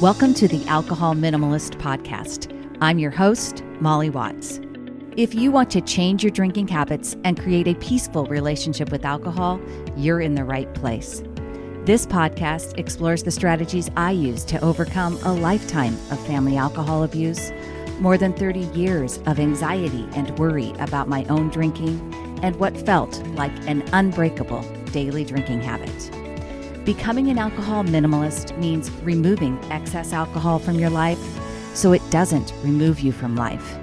Welcome to the Alcohol Minimalist Podcast. I'm your host, Molly Watts. If you want to change your drinking habits and create a peaceful relationship with alcohol, you're in the right place. This podcast explores the strategies I use to overcome a lifetime of family alcohol abuse, more than 30 years of anxiety and worry about my own drinking, and what felt like an unbreakable daily drinking habit. Becoming an alcohol minimalist means removing excess alcohol from your life so it doesn't remove you from life.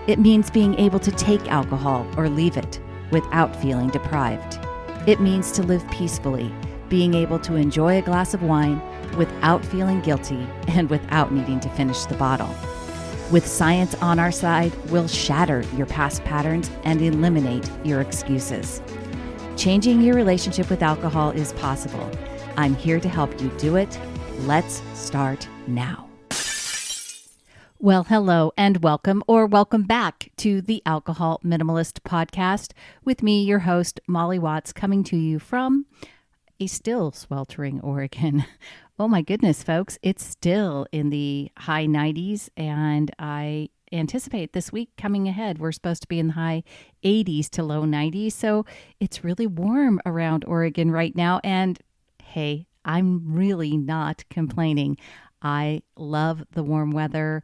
It means being able to take alcohol or leave it without feeling deprived. It means to live peacefully, being able to enjoy a glass of wine without feeling guilty and without needing to finish the bottle. With science on our side, we'll shatter your past patterns and eliminate your excuses. Changing your relationship with alcohol is possible. I'm here to help you do it. Let's start now. Well, hello and welcome back to the Alcohol Minimalist Podcast with me, your host, Molly Watts, coming to you from a still sweltering Oregon. Oh my goodness, folks, it's still in the high 90s, and I anticipate this week coming ahead, we're supposed to be in the high 80s to low 90s, so it's really warm around Oregon right now, and hey, I'm really not complaining. I love the warm weather,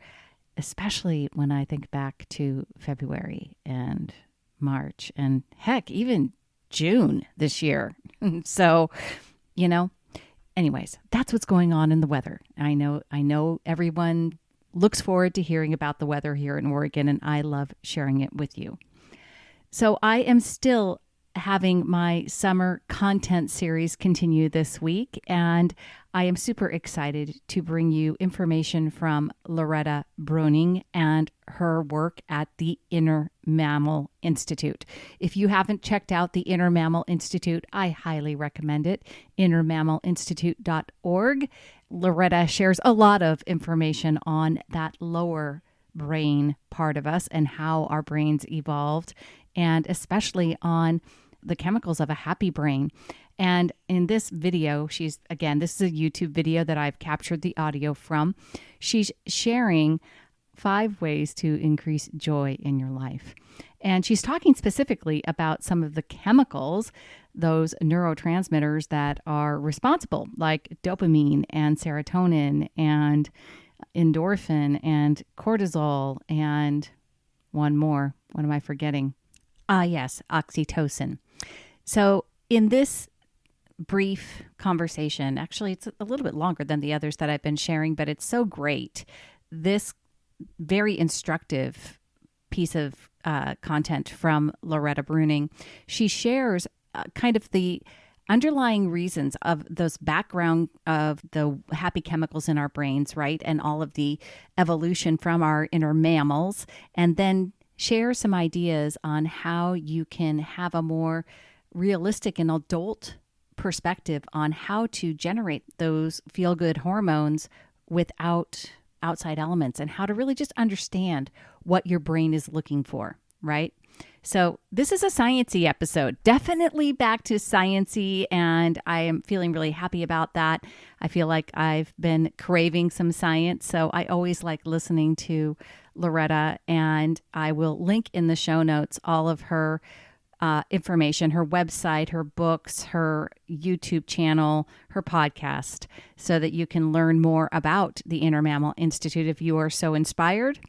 especially when I think back to February and March and heck, even June this year. So, anyways, that's what's going on in the weather. I know everyone looks forward to hearing about the weather here in Oregon, and I love sharing it with you. So I am still having my summer content series continue this week, and I am super excited to bring you information from Loretta Breuning and her work at the Inner Mammal Institute. If you haven't checked out the Inner Mammal Institute, I highly recommend it, innermammalinstitute.org. Loretta shares a lot of information on that lower brain part of us and how our brains evolved, and especially on the chemicals of a happy brain. And in this video, this is a YouTube video that I've captured the audio from. She's sharing 5 ways to increase joy in your life. And she's talking specifically about some of the chemicals, those neurotransmitters that are responsible, like dopamine and serotonin and endorphin and cortisol and one more. What am I forgetting? Yes, oxytocin. So in this brief conversation, actually it's a little bit longer than the others that I've been sharing, but it's so great. This very instructive piece of content from Loretta Breuning. She shares kind of the underlying reasons of those background of the happy chemicals in our brains, right? And all of the evolution from our inner mammals, and then share some ideas on how you can have a more realistic and adult perspective on how to generate those feel-good hormones without outside elements, and how to really just understand what your brain is looking for, right? So this is a sciencey episode, definitely back to sciencey, and I am feeling really happy about that. I feel like I've been craving some science, so I always like listening to Loretta, and I will link in the show notes all of her information, her website, her books, her YouTube channel, her podcast, so that you can learn more about the Inner Mammal Institute if you are so inspired.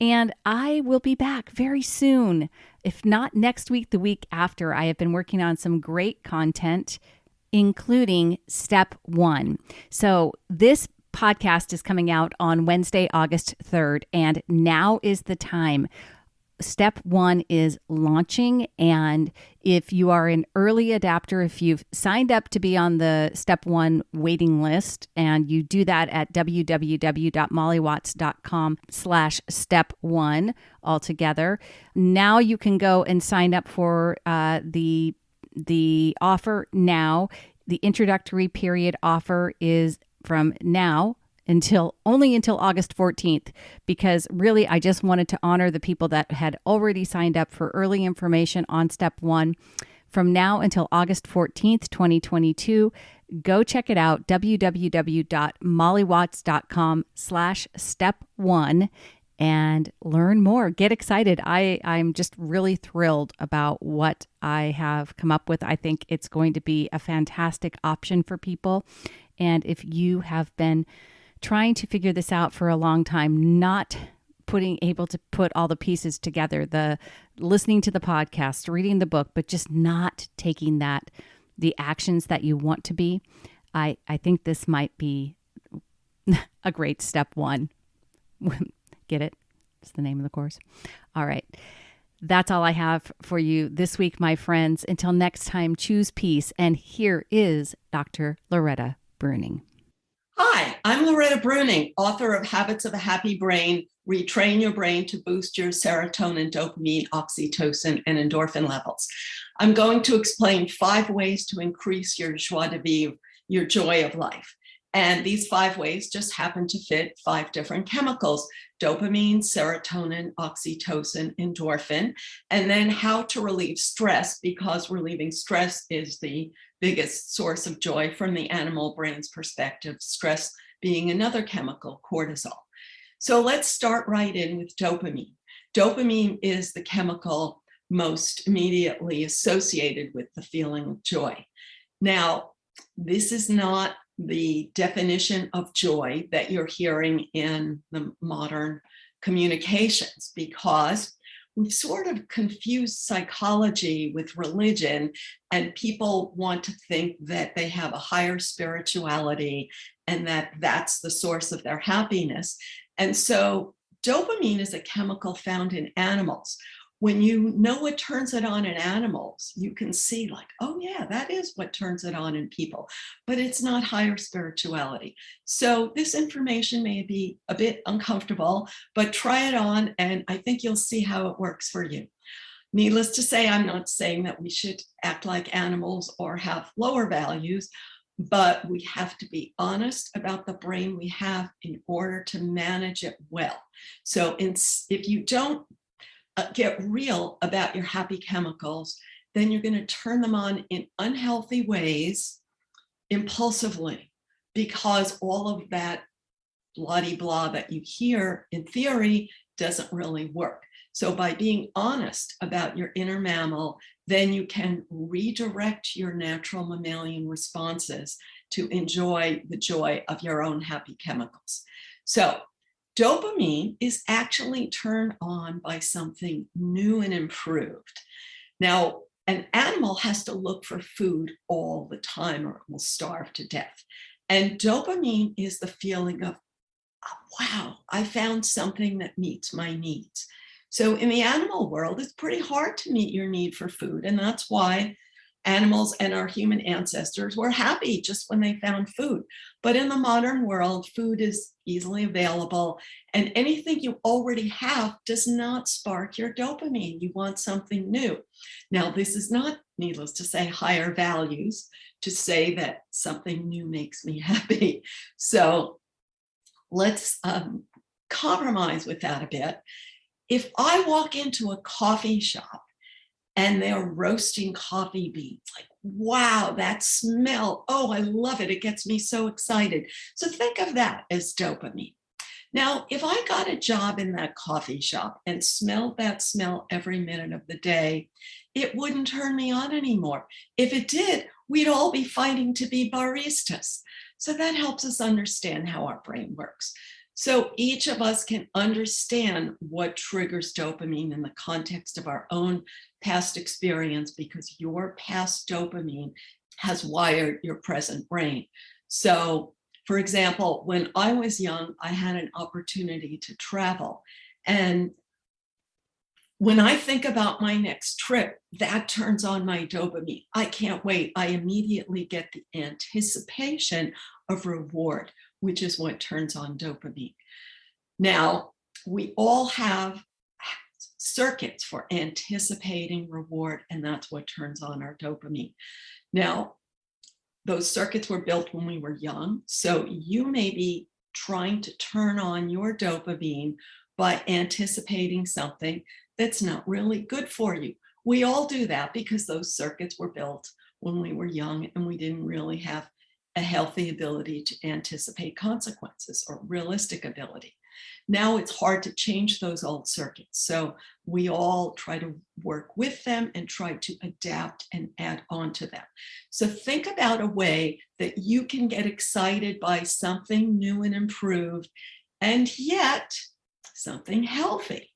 And I will be back very soon, if not next week, the week after. I have been working on some great content, including Step 1. So this podcast is coming out on Wednesday, August 3rd, and now is the time. Step 1 is launching, and if you are an early adapter, if you've signed up to be on the Step 1 waiting list, and you do that at www.mollywatts.com/step1 altogether, now you can go and sign up for the offer now. The introductory period offer is from now until August 14th, because really I just wanted to honor the people that had already signed up for early information on Step 1 from now until August 14th, 2022. Go check it out, www.mollywatts.com/step1, and learn more. Get excited. I'm just really thrilled about what I have come up with. I think it's going to be a fantastic option for people. And if you have been trying to figure this out for a long time, not able to put all the pieces together, the listening to the podcast, reading the book, but just not taking the actions that you want to be, I think this might be a great step one. Get it? It's the name of the course. All right. That's all I have for you this week, my friends. Until next time, choose peace. And here is Dr. Loretta Breuning. Hi, I'm Loretta Breuning, author of Habits of a Happy Brain, Retrain Your Brain to Boost Your Serotonin, Dopamine, Oxytocin, and Endorphin Levels. I'm going to explain 5 ways to increase your joie de vivre, your joy of life. And these 5 ways just happen to fit 5 different chemicals: dopamine, serotonin, oxytocin, endorphin, and then how to relieve stress, because relieving stress is the biggest source of joy from the animal brain's perspective, stress being another chemical, cortisol. So let's start right in with dopamine. Dopamine is the chemical most immediately associated with the feeling of joy. Now, this is not the definition of joy that you're hearing in the modern communications, because we've sort of confused psychology with religion, and people want to think that they have a higher spirituality and that that's the source of their happiness. And so dopamine is a chemical found in animals. When you know what turns it on in animals, you can see like, oh yeah, that is what turns it on in people, but it's not higher spirituality. So this information may be a bit uncomfortable, but try it on and I think you'll see how it works for you. Needless to say, I'm not saying that we should act like animals or have lower values, but we have to be honest about the brain we have in order to manage it well. So if you don't get real about your happy chemicals, then you're going to turn them on in unhealthy ways impulsively, because all of that blah-de-blah that you hear in theory doesn't really work. So by being honest about your inner mammal, then you can redirect your natural mammalian responses to enjoy the joy of your own happy chemicals. So dopamine is actually turned on by something new and improved. Now, an animal has to look for food all the time or it will starve to death. And dopamine is the feeling of, oh, wow, I found something that meets my needs. So in the animal world, it's pretty hard to meet your need for food. And that's why animals and our human ancestors were happy just when they found food. But in the modern world, food is easily available, and anything you already have does not spark your dopamine. You want something new. Now, this is not, needless to say, higher values to say that something new makes me happy. So let's compromise with that a bit. If I walk into a coffee shop and they're roasting coffee beans, like, wow, that smell, oh, I love it. It gets me so excited. So think of that as dopamine. Now, if I got a job in that coffee shop and smelled that smell every minute of the day, it wouldn't turn me on anymore. If it did, we'd all be fighting to be baristas. So that helps us understand how our brain works. So each of us can understand what triggers dopamine in the context of our own past experience, because your past dopamine has wired your present brain. So, for example, when I was young, I had an opportunity to travel. And when I think about my next trip, that turns on my dopamine. I can't wait. I immediately get the anticipation of reward, which is what turns on dopamine. Now, we all have circuits for anticipating reward, and that's what turns on our dopamine. Now, those circuits were built when we were young, so you may be trying to turn on your dopamine by anticipating something that's not really good for you. We all do that because those circuits were built when we were young and we didn't really have a healthy ability to anticipate consequences or realistic ability. Now it's hard to change those old circuits. So we all try to work with them and try to adapt and add on to them. So think about a way that you can get excited by something new and improved, and yet something healthy.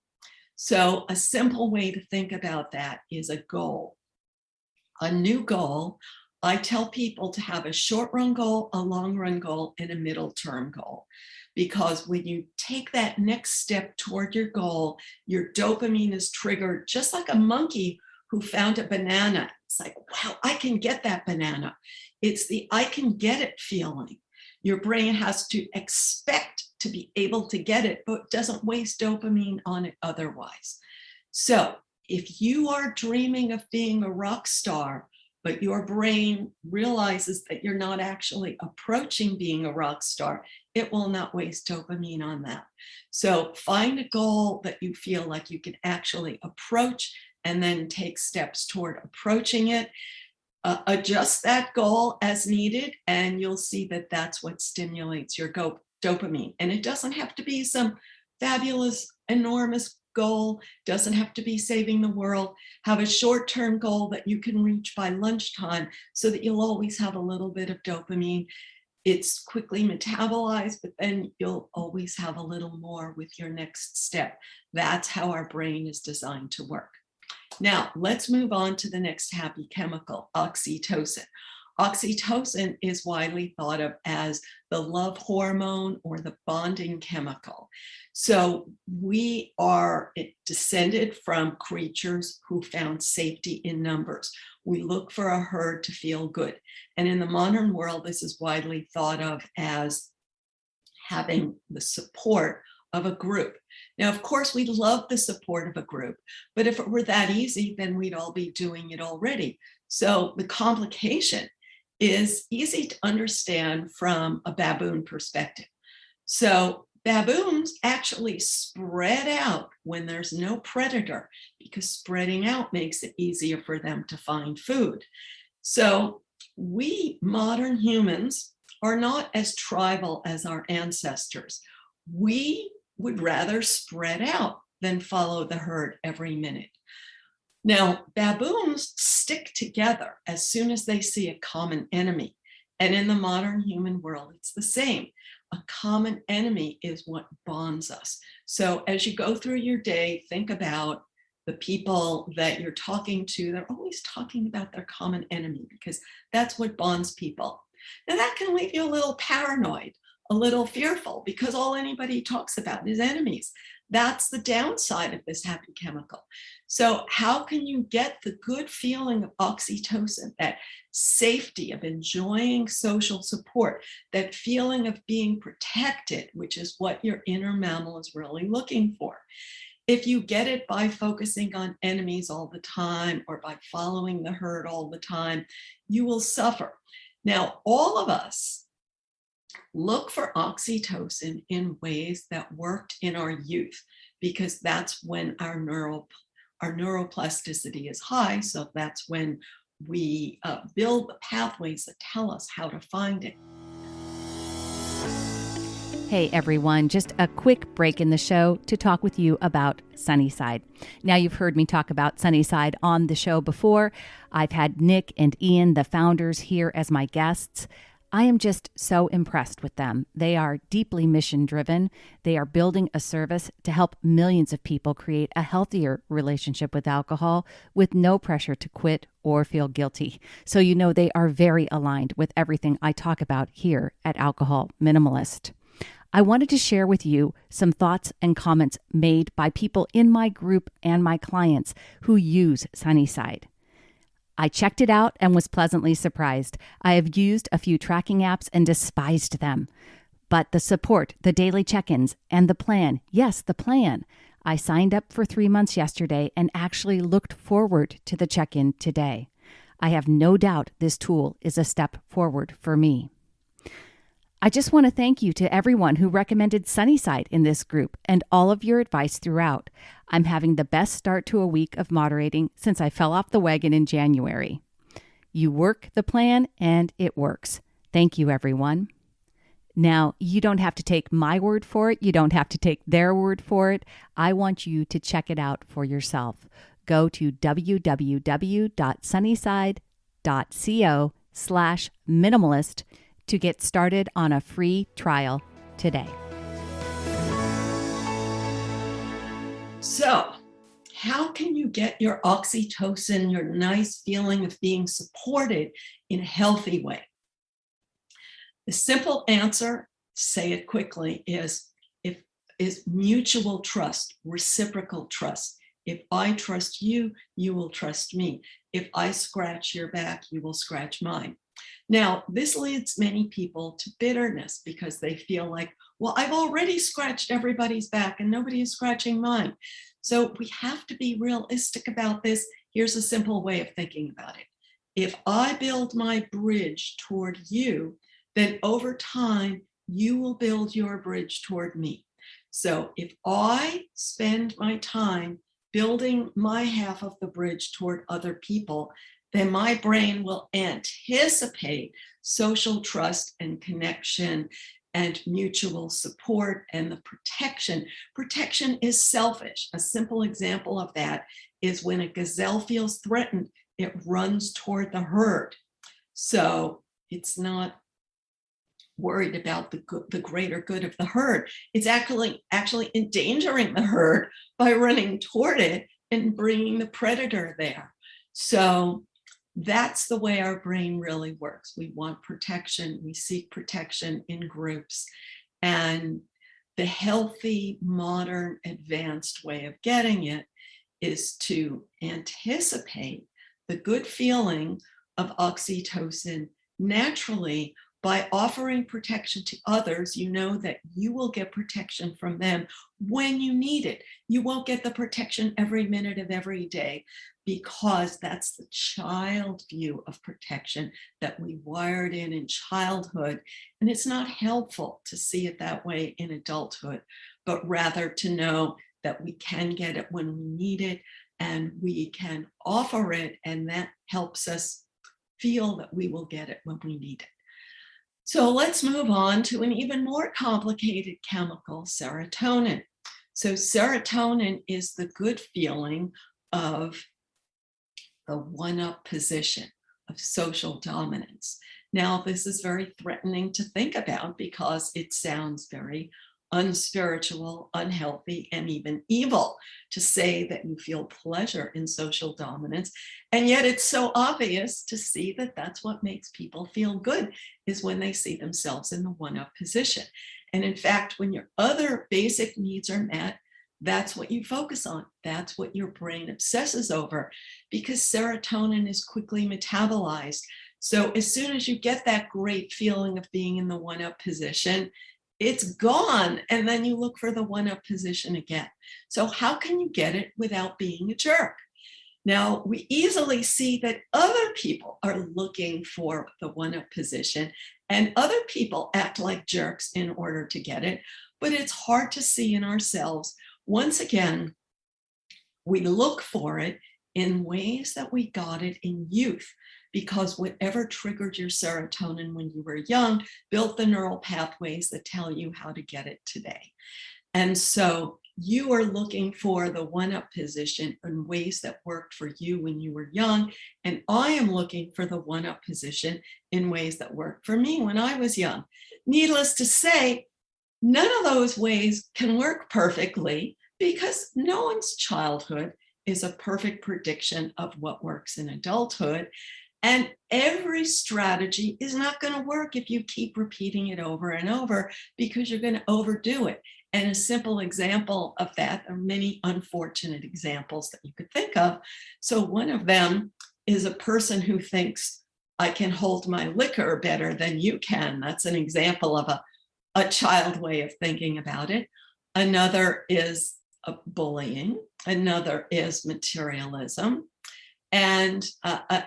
So a simple way to think about that is a goal. A new goal, I tell people to have a short run goal, a long run goal, and a middle term goal. Because when you take that next step toward your goal, your dopamine is triggered just like a monkey who found a banana. It's like, wow, I can get that banana. It's the I can get it feeling. Your brain has to expect to be able to get it, but doesn't waste dopamine on it otherwise. So if you are dreaming of being a rock star, but your brain realizes that you're not actually approaching being a rock star, it will not waste dopamine on that. So find a goal that you feel like you can actually approach and then take steps toward approaching it. Adjust that goal as needed, and you'll see that that's what stimulates your dopamine. And it doesn't have to be some fabulous, enormous goal, doesn't have to be saving the world. Have a short-term goal that you can reach by lunchtime so that you'll always have a little bit of dopamine. It's quickly metabolized, but then you'll always have a little more with your next step. That's how our brain is designed to work. Now, let's move on to the next happy chemical, oxytocin. Oxytocin is widely thought of as the love hormone or the bonding chemical. So we are descended from creatures who found safety in numbers. We look for a herd to feel good. And in the modern world, this is widely thought of as having the support of a group. Now, of course, we love the support of a group, but if it were that easy, then we'd all be doing it already. So the complication is easy to understand from a baboon perspective. So baboons actually spread out when there's no predator, because spreading out makes it easier for them to find food. So we modern humans are not as tribal as our ancestors. We would rather spread out than follow the herd every minute. Now, baboons stick together as soon as they see a common enemy. And in the modern human world, it's the same. A common enemy is what bonds us. So as you go through your day, think about the people that you're talking to. They're always talking about their common enemy because that's what bonds people. Now, that can leave you a little paranoid, a little fearful, because all anybody talks about is enemies. That's the downside of this happy chemical. So how can you get the good feeling of oxytocin, that safety of enjoying social support, that feeling of being protected, which is what your inner mammal is really looking for? If you get it by focusing on enemies all the time or by following the herd all the time, you will suffer. Now, all of us look for oxytocin in ways that worked in our youth, because that's when our neuroplasticity is high. So that's when we build the pathways that tell us how to find it. Hey everyone, just a quick break in the show to talk with you about Sunnyside. Now, you've heard me talk about Sunnyside on the show before. I've had Nick and Ian, the founders, here as my guests. I am just so impressed with them. They are deeply mission-driven. They are building a service to help millions of people create a healthier relationship with alcohol with no pressure to quit or feel guilty. So you know they are very aligned with everything I talk about here at Alcohol Minimalist. I wanted to share with you some thoughts and comments made by people in my group and my clients who use Sunnyside. I checked it out and was pleasantly surprised. I have used a few tracking apps and despised them. But the support, the daily check-ins, and the plan, yes, the plan. I signed up for 3 months yesterday and actually looked forward to the check-in today. I have no doubt this tool is a step forward for me. I just want to thank you to everyone who recommended Sunnyside in this group and all of your advice throughout. I'm having the best start to a week of moderating since I fell off the wagon in January. You work the plan and it works. Thank you, everyone. Now, you don't have to take my word for it. You don't have to take their word for it. I want you to check it out for yourself. Go to www.sunnyside.co/minimalist to get started on a free trial today. So, how can you get your oxytocin, your nice feeling of being supported in a healthy way? The simple answer, say it quickly, is mutual trust, reciprocal trust. If I trust you, you will trust me. If I scratch your back, you will scratch mine. Now, this leads many people to bitterness because they feel like, well, I've already scratched everybody's back and nobody is scratching mine. So we have to be realistic about this. Here's a simple way of thinking about it. If I build my bridge toward you, then over time, you will build your bridge toward me. So if I spend my time building my half of the bridge toward other people, then my brain will anticipate social trust and connection and mutual support and the protection. Protection is selfish. A simple example of that is when a gazelle feels threatened, it runs toward the herd. So it's not worried about the greater good of the herd. It's actually endangering the herd by running toward it and bringing the predator there. So that's the way our brain really works. We want protection. We seek protection in groups. And the healthy, modern, advanced way of getting it is to anticipate the good feeling of oxytocin naturally. By offering protection to others, you know that you will get protection from them when you need it. You won't get the protection every minute of every day because that's the child view of protection that we wired in childhood. And it's not helpful to see it that way in adulthood, but rather to know that we can get it when we need it and we can offer it, and that helps us feel that we will get it when we need it. So let's move on to an even more complicated chemical, serotonin. So serotonin is the good feeling of the one-up position, of social dominance. Now, this is very threatening to think about because it sounds very unspiritual, unhealthy, and even evil to say that you feel pleasure in social dominance. And yet it's so obvious to see that that's what makes people feel good, is when they see themselves in the one-up position. And in fact, when your other basic needs are met, that's what you focus on. That's what your brain obsesses over, because serotonin is quickly metabolized. So as soon as you get that great feeling of being in the one-up position, it's gone, and then you look for the one-up position again. So how can you get it without being a jerk? Now, we easily see that other people are looking for the one-up position, and other people act like jerks in order to get it, but it's hard to see in ourselves. Once again, we look for it in ways that we got it in youth, because whatever triggered your serotonin when you were young built the neural pathways that tell you how to get it today. And so you are looking for the one-up position in ways that worked for you when you were young, and I am looking for the one-up position in ways that worked for me when I was young. Needless to say, none of those ways can work perfectly, because no one's childhood is a perfect prediction of what works in adulthood. And every strategy is not going to work if you keep repeating it over and over, because you're going to overdo it. And a simple example of that, there are many unfortunate examples that you could think of. So one of them is a person who thinks, I can hold my liquor better than you can. That's an example of a child way of thinking about it. Another is bullying. Another is materialism. And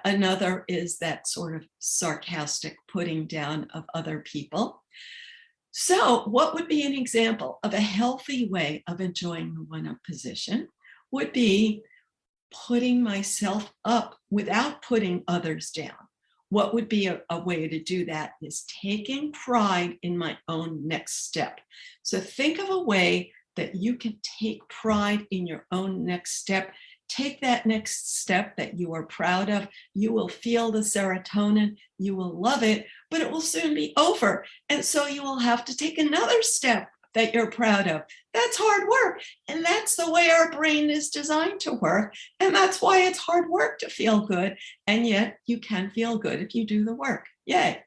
another is that sort of sarcastic putting down of other people. So what would be an example of a healthy way of enjoying the one-up position would be putting myself up without putting others down. What would be a way to do that is taking pride in my own next step. So think of a way that you can take pride in your own next step. Take that next step that you are proud of. You will feel the serotonin. You will love it, but it will soon be over. And so you will have to take another step that you're proud of. That's hard work. And that's the way our brain is designed to work. And that's why it's hard work to feel good. And yet you can feel good if you do the work. Yay.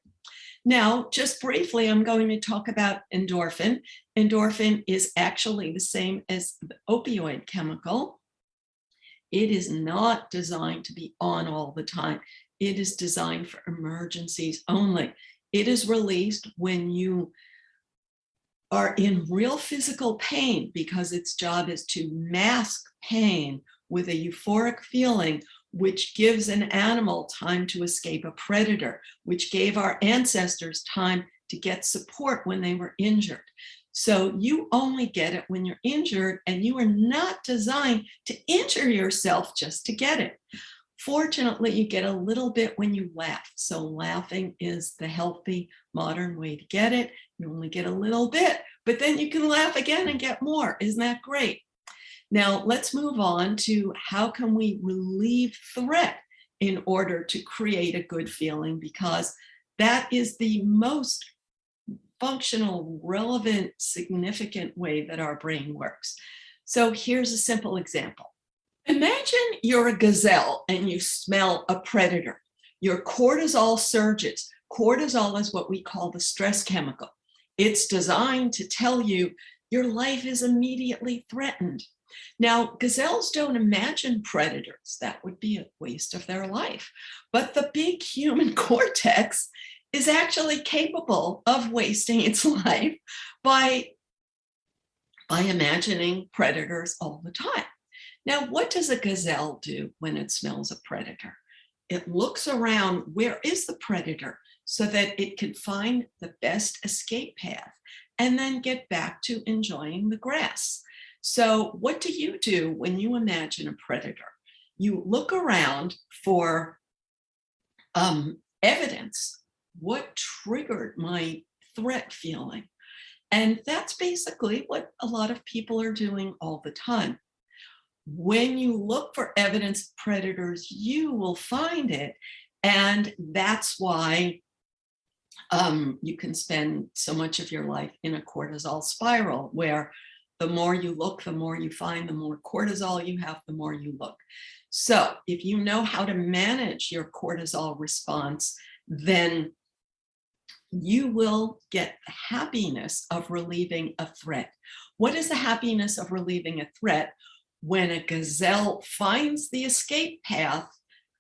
Now, just briefly, I'm going to talk about endorphin. Endorphin is actually the same as the opioid chemical. It is not designed to be on all the time. It is designed for emergencies only. It is released when you are in real physical pain, because its job is to mask pain with a euphoric feeling, which gives an animal time to escape a predator, which gave our ancestors time to get support when they were injured. So you only get it when you're injured, and you are not designed to injure yourself just to get it. Fortunately, you get a little bit when you laugh. So laughing is the healthy modern way to get it. You only get a little bit, but then you can laugh again and get more. Isn't that great? Now let's move on to how can we relieve threat in order to create a good feeling, because that is the most functional, relevant, significant way that our brain works. So here's a simple example. Imagine you're a gazelle and you smell a predator. Your cortisol surges. Cortisol is what we call the stress chemical. It's designed to tell you your life is immediately threatened. Now, gazelles don't imagine predators. That would be a waste of their life. But the big human cortex is actually capable of wasting its life by imagining predators all the time. Now, what does a gazelle do when it smells a predator? It looks around, where is the predator, so that it can find the best escape path and then get back to enjoying the grass. So what do you do when you imagine a predator? You look around for evidence. What triggered my threat feeling? And that's basically what a lot of people are doing all the time. When you look for evidence of predators, you will find it. And that's why you can spend so much of your life in a cortisol spiral, where the more you look, the more you find, the more cortisol you have, the more you look. So if you know how to manage your cortisol response, then you will get the happiness of relieving a threat. What is the happiness of relieving a threat? When a gazelle finds the escape path,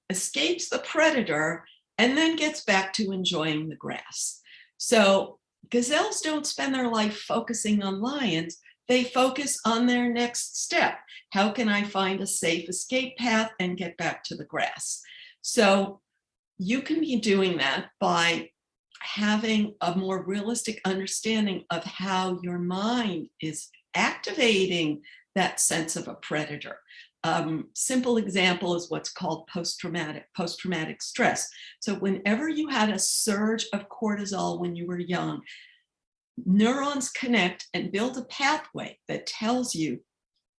escapes the predator, and then gets back to enjoying the grass. So gazelles don't spend their life focusing on lions. They focus on their next step. How can I find a safe escape path and get back to the grass? So you can be doing that by having a more realistic understanding of how your mind is activating that sense of a predator. Simple example is what's called post-traumatic stress. So whenever you had a surge of cortisol when you were young, neurons connect and build a pathway that tells you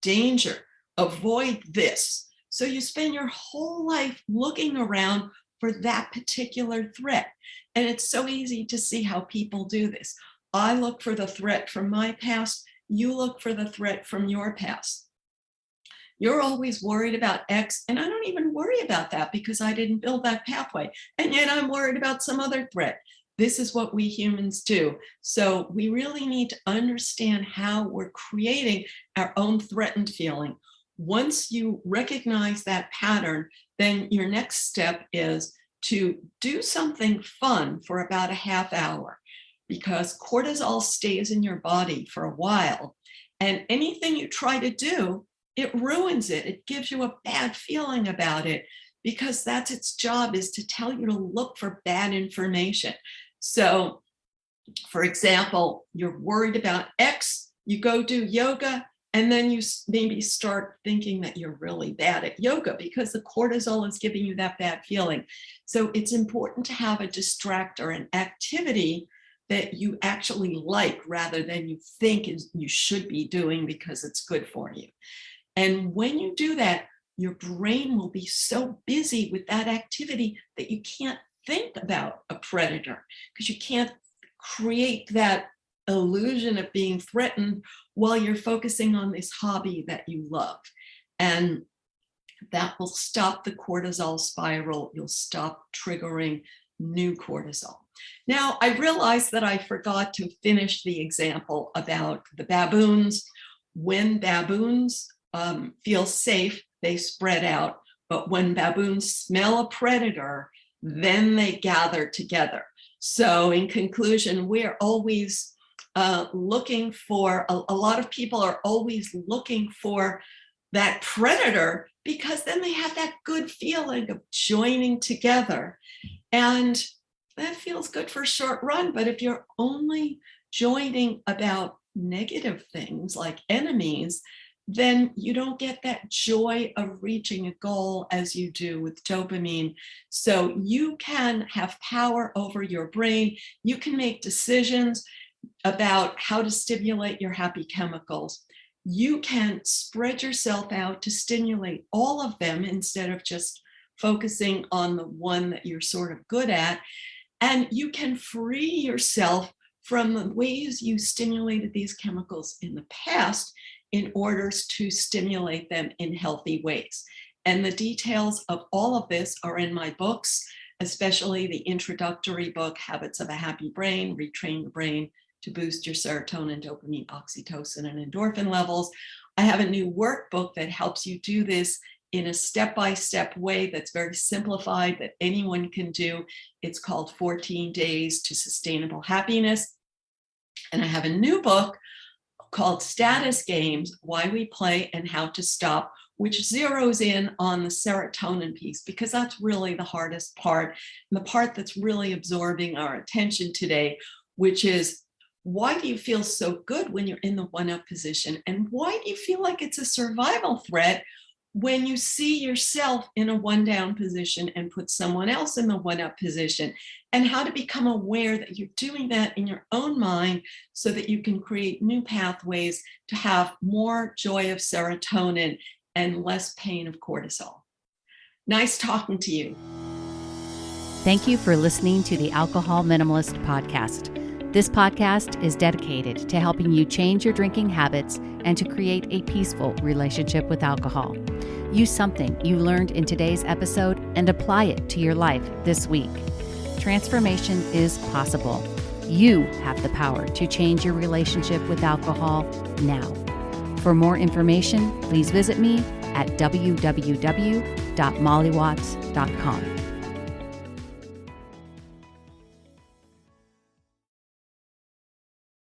danger, avoid this. So you spend your whole life looking around for that particular threat. And it's so easy to see how people do this. I look for the threat from my past. You look for the threat from your past. You're always worried about X, and I don't even worry about that because I didn't build that pathway. And yet I'm worried about some other threat. This is what we humans do. So we really need to understand how we're creating our own threatened feeling. Once you recognize that pattern, then your next step is to do something fun for about a half hour, because cortisol stays in your body for a while. And anything you try to do, it ruins it. It gives you a bad feeling about it, because that's its job, is to tell you to look for bad information. So For example, you're worried about X, you go do yoga, and then you maybe start thinking that you're really bad at yoga because the cortisol is giving you that bad feeling. So it's important to have a distractor, an activity that you actually like rather than you think you should be doing because it's good for you. And when you do that, your brain will be so busy with that activity that you can't think about a predator because you can't create that illusion of being threatened while you're focusing on this hobby that you love. And that will stop the cortisol spiral. You'll stop triggering new cortisol. Now, I realized that I forgot to finish the example about the baboons. When baboons feel safe, they spread out. But when baboons smell a predator, then they gather together. So in conclusion, we're always looking for, a lot of people are always looking for that predator because then they have that good feeling of joining together. And that feels good for a short run. But if you're only joining about negative things like enemies, then you don't get that joy of reaching a goal as you do with dopamine. So you can have power over your brain. You can make decisions about how to stimulate your happy chemicals. You can spread yourself out to stimulate all of them instead of just focusing on the one that you're sort of good at. And you can free yourself from the ways you stimulated these chemicals in the past in order to stimulate them in healthy ways. And the details of all of this are in my books, especially the introductory book, Habits of a Happy Brain, Retrain Your Brain to Boost Your Serotonin, Dopamine, Oxytocin, and endorphin levels. I have a new workbook that helps you do this in a step-by-step way that's very simplified that anyone can do. It's called 14 Days to Sustainable Happiness. And I have a new book called Status Games, Why We Play and How to Stop, which zeroes in on the serotonin piece, because that's really the hardest part, and the part that's really absorbing our attention today, which is, why do you feel so good when you're in the one-up position? And why do you feel like it's a survival threat when you see yourself in a one-down position and put someone else in the one-up position? And how to become aware that you're doing that in your own mind so that you can create new pathways to have more joy of serotonin and less pain of cortisol. Nice talking to you. Thank you for listening to the Alcohol Minimalist Podcast. This podcast is dedicated to helping you change your drinking habits and to create a peaceful relationship with alcohol. Use something you learned in today's episode and apply it to your life this week. Transformation is possible. You have the power to change your relationship with alcohol now. For more information, please visit me at www.mollywatts.com.